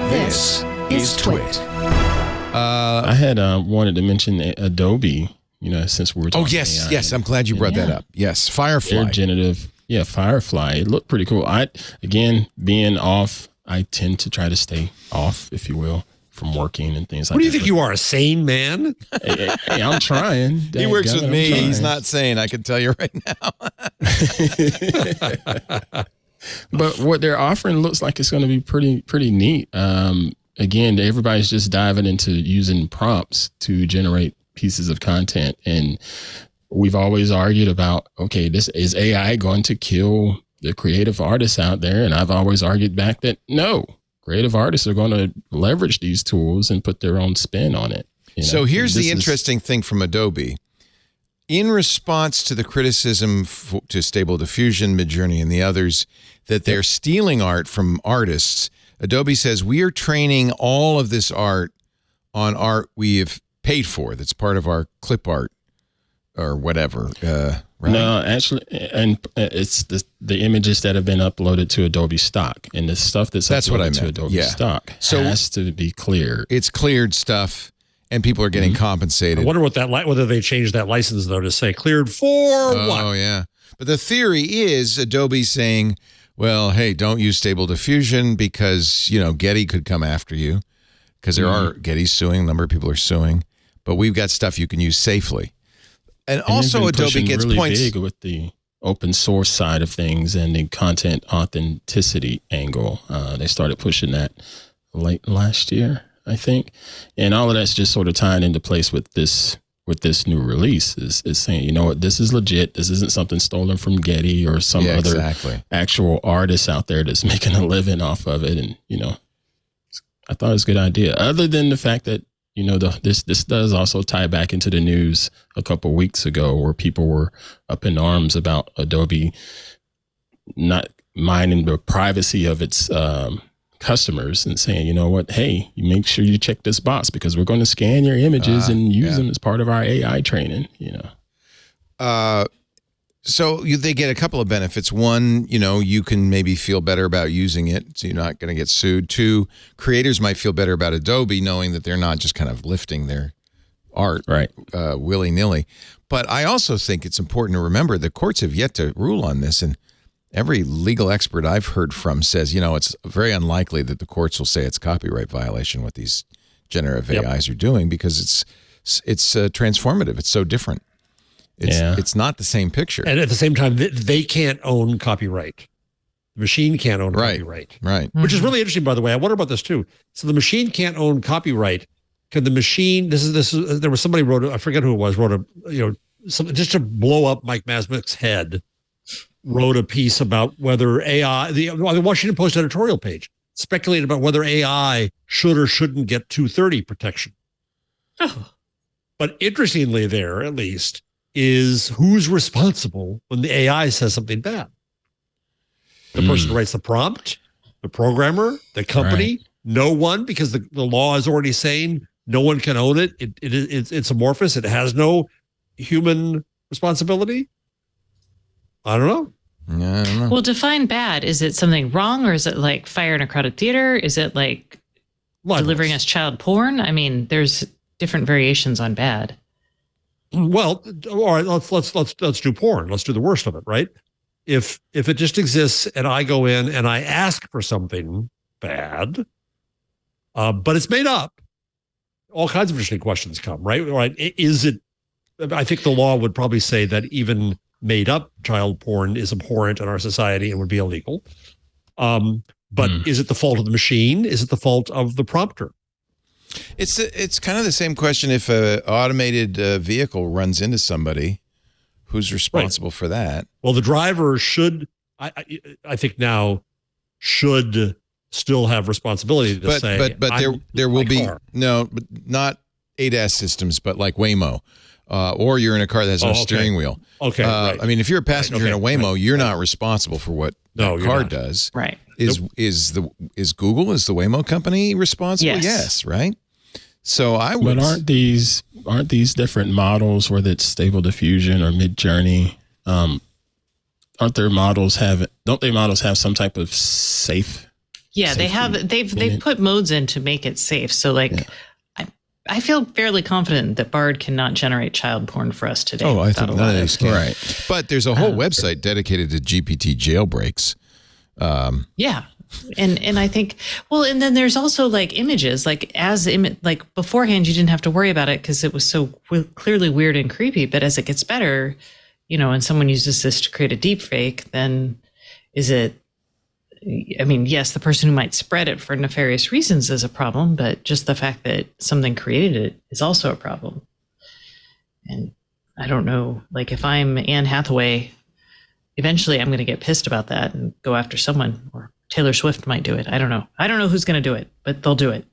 This is TWiT. I had wanted to mention Adobe, since we were talking yes, AI. yes. I'm glad you brought that up. Yes, Firefly. Their generative, Firefly. It looked pretty cool. Being off, I tend to try to stay off, if you will, from working and things like that. What do you think you are, a sane man? Hey, I'm trying. He works with me. He's not sane. I can tell you right now. But what they're offering looks like it's going to be pretty neat. Again, everybody's just diving into using prompts to generate pieces of content. And we've always argued about, okay, is AI going to kill the creative artists out there? And I've always argued back that no, creative artists are going to leverage these tools and put their own spin on it. So here's the interesting thing from Adobe. In response to the criticism to Stable Diffusion, Midjourney, and the others, that they're stealing art from artists, Adobe says, we are training all of this art on art we have paid for. That's part of our clip art or whatever. Right? No, actually, and it's the images that have been uploaded to Adobe stock, and the stuff that's uploaded to Adobe stock has to be cleared. It's cleared stuff. And people are getting compensated. I wonder whether they changed that license, though, to say cleared for what? Oh, yeah. But the theory is Adobe saying, well, hey, don't use Stable Diffusion because, Getty could come after you because there are Getty's suing. A number of people are suing. But we've got stuff you can use safely. And also Adobe gets really points. Big with the open source side of things and the content authenticity angle. They started pushing that late last year, I think, and all of that's just sort of tying into place with this new release is saying, you know what, this is legit. This isn't something stolen from Getty or some other actual artist out there that's making a living off of it. And I thought it was a good idea. Other than the fact that this does also tie back into the news a couple of weeks ago where people were up in arms about Adobe not minding the privacy of its customers and saying, you know what, hey, you make sure you check this box because we're going to scan your images and use them as part of our AI training, So they get a couple of benefits. One, you can maybe feel better about using it, so you're not going to get sued. Two, creators might feel better about Adobe knowing that they're not just kind of lifting their art willy-nilly. But I also think it's important to remember the courts have yet to rule on this, and every legal expert I've heard from says, it's very unlikely that the courts will say it's copyright violation what these generative AIs are doing because it's transformative. It's so different. It's not the same picture. And at the same time, they can't own copyright. The machine can't own copyright. Right. Which is really interesting, by the way. I wonder about this too. So the machine can't own copyright. Can the machine? This is. There was somebody wrote. I forget who it was. Just to blow up Mike Masnick's head. Wrote a piece about whether AI, the Washington Post editorial page, speculated about whether AI should or shouldn't get 230 protection. Oh. But interestingly there, at least, is who's responsible when the AI says something bad. The person who writes the prompt, the programmer, the company, no one, because the law is already saying no one can own it. It's amorphous. It has no human responsibility. I don't know. Yeah, I don't know. Well, define bad. Is it something wrong, or is it like fire in a crowded theater? Is it like delivering us child porn? I mean, there's different variations on bad. Well, all right. Let's do porn. Let's do the worst of it, right? If it just exists and I go in and I ask for something bad, but it's made up, all kinds of interesting questions come, right? Right? Is it? I think the law would probably say that even made up child porn is abhorrent in our society and would be illegal. But is it the fault of the machine? Is it the fault of the prompter? It's kind of the same question. If an automated vehicle runs into somebody, who's responsible for that? Well, the driver should, I think now, should still have responsibility to say. But there will be but not ADAS systems, but like Waymo. Or you're in a car that has no steering wheel. Okay. Right. I mean, if you're a passenger in a Waymo, you're not responsible for what the car does. Right. Is Google, is the Waymo company responsible? Yes, right? So I would. But aren't these different models, whether it's Stable Diffusion or Midjourney, don't their models have some type of safe Yeah, they've put modes in to make it safe. So I feel fairly confident that Bard cannot generate child porn for us today. Oh, I think none of these can. Right. But there's a whole website dedicated to GPT jailbreaks. Yeah. And I think, well, and then there's also like images, like like beforehand, you didn't have to worry about it because it was so clearly weird and creepy. But as it gets better, and someone uses this to create a deep fake, then is it, I mean, yes, the person who might spread it for nefarious reasons is a problem, but just the fact that something created it is also a problem. And I don't know, like if I'm Anne Hathaway, eventually I'm going to get pissed about that and go after someone, or Taylor Swift might do it. I don't know. I don't know who's going to do it, but they'll do it.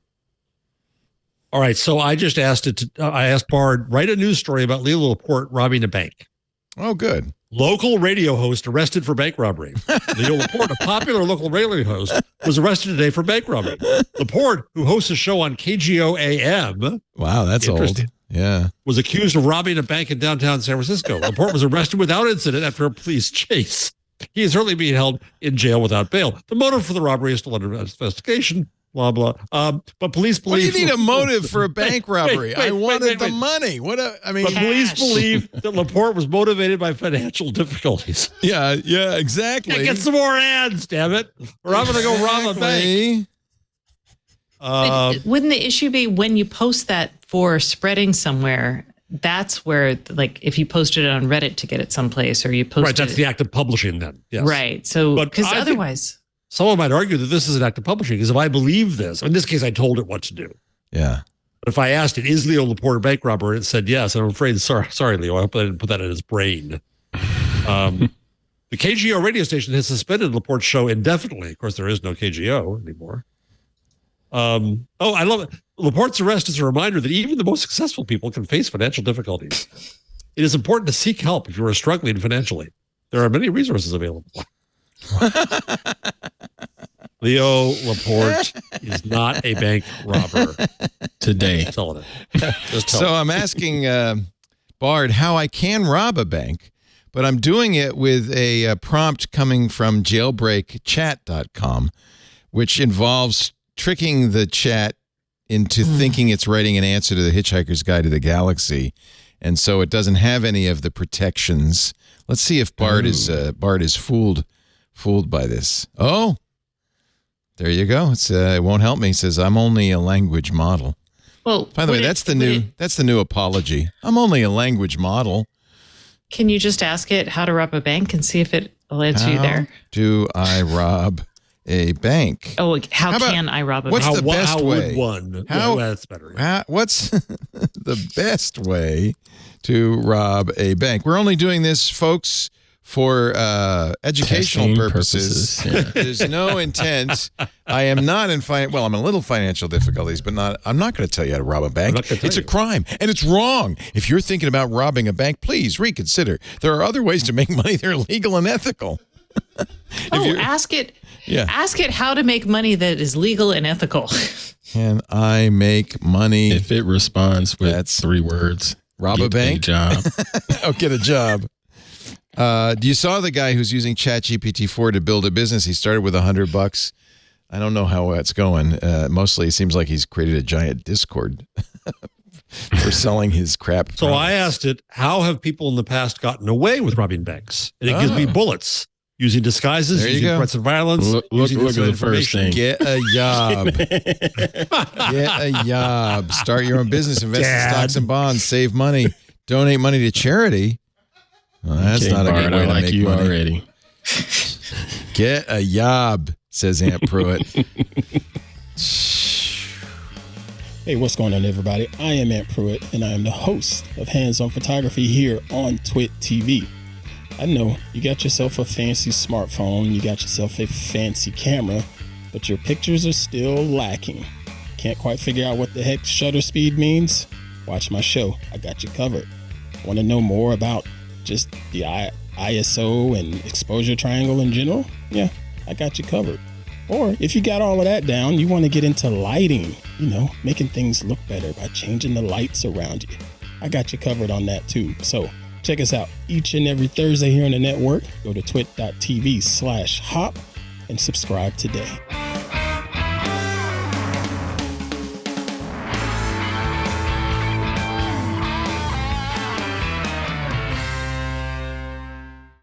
All right. So I just asked I asked Bard, write a news story about Leo Laporte robbing a bank. Oh, good. Local radio host arrested for bank robbery. Leo Laporte, a popular local radio host, was arrested today for bank robbery. Laporte, who hosts a show on KGO AM. Wow, that's old. Yeah. Was accused of robbing a bank in downtown San Francisco. Laporte was arrested without incident after a police chase. He is currently being held in jail without bail. The motive for the robbery is still under investigation. Blah, blah. But police believe... What do you need a motive for a bank robbery? I wanted the money. But police believe that Laporte was motivated by financial difficulties. Yeah, exactly. Get some more ads, damn it. Or I'm going to go rob a bank. Wouldn't the issue be when you post that for spreading somewhere, that's where, like, if you posted it on Reddit to get it someplace, or you posted Right, that's the act of publishing then. Yes. Right. So, because otherwise... Someone might argue that this is an act of publishing, because if I believe this, in this case, I told it what to do. Yeah. But if I asked it, is Leo Laporte a bank robber? And it said yes. I'm afraid, sorry, Leo, I hope I didn't put that in his brain. The KGO radio station has suspended Laporte's show indefinitely. Of course, there is no KGO anymore. I love it. Laporte's arrest is a reminder that even the most successful people can face financial difficulties. It is important to seek help if you are struggling financially. There are many resources available. Leo Laporte is not a bank robber today. So I'm asking Bard how I can rob a bank, but I'm doing it with a prompt coming from jailbreakchat.com, which involves tricking the chat into thinking it's writing an answer to the Hitchhiker's Guide to the Galaxy, and so it doesn't have any of the protections. Let's see if Bard is fooled by this. Oh, there you go. It won't help me. It says I'm only a language model. Well, by the way, that's the new apology. I'm only a language model. Can you just ask it how to rob a bank and see if it will answer you there? Do I rob a bank? Oh, how can I rob a bank? What's the best way? That's better. What's the best way to rob a bank? We're only doing this, folks, for educational purposes. Yeah. There's no intent. I am not in I'm in a little financial difficulties, but I'm not going to tell you how to rob a bank. It's a crime, and it's wrong. If you're thinking about robbing a bank, please reconsider. There are other ways to make money that are legal and ethical. Ask it. Yeah. Ask it how to make money that is legal and ethical. Can I make money? If it responds with 3 words, rob a bank? Job. Get a job. You saw the guy who's using ChatGPT-4 to build a business. He started with $100. I don't know how that's going. Mostly, it seems like he's created a giant Discord for selling his crap. So I asked it, how have people in the past gotten away with robbing banks? And it gives me bullets. Using disguises, using threats of violence. Look at the first thing. Get a job. Get a job. Start your own business. Invest in stocks and bonds. Save money. Donate money to charity. Well, that's not a good way to make money. Already. Get a job, says Aunt Pruitt. Hey, what's going on, everybody? I am Aunt Pruitt, and I am the host of Hands On Photography here on TWiT TV. I know you got yourself a fancy smartphone, you got yourself a fancy camera, but your pictures are still lacking. Can't quite figure out what the heck shutter speed means? Watch my show. I got you covered. Want to know more about just the ISO and exposure triangle in general? Yeah, I got you covered. Or if you got all of that down, you want to get into lighting, making things look better by changing the lights around you. I got you covered on that too. So check us out each and every Thursday here on the network. Go to twit.tv/hop and subscribe today.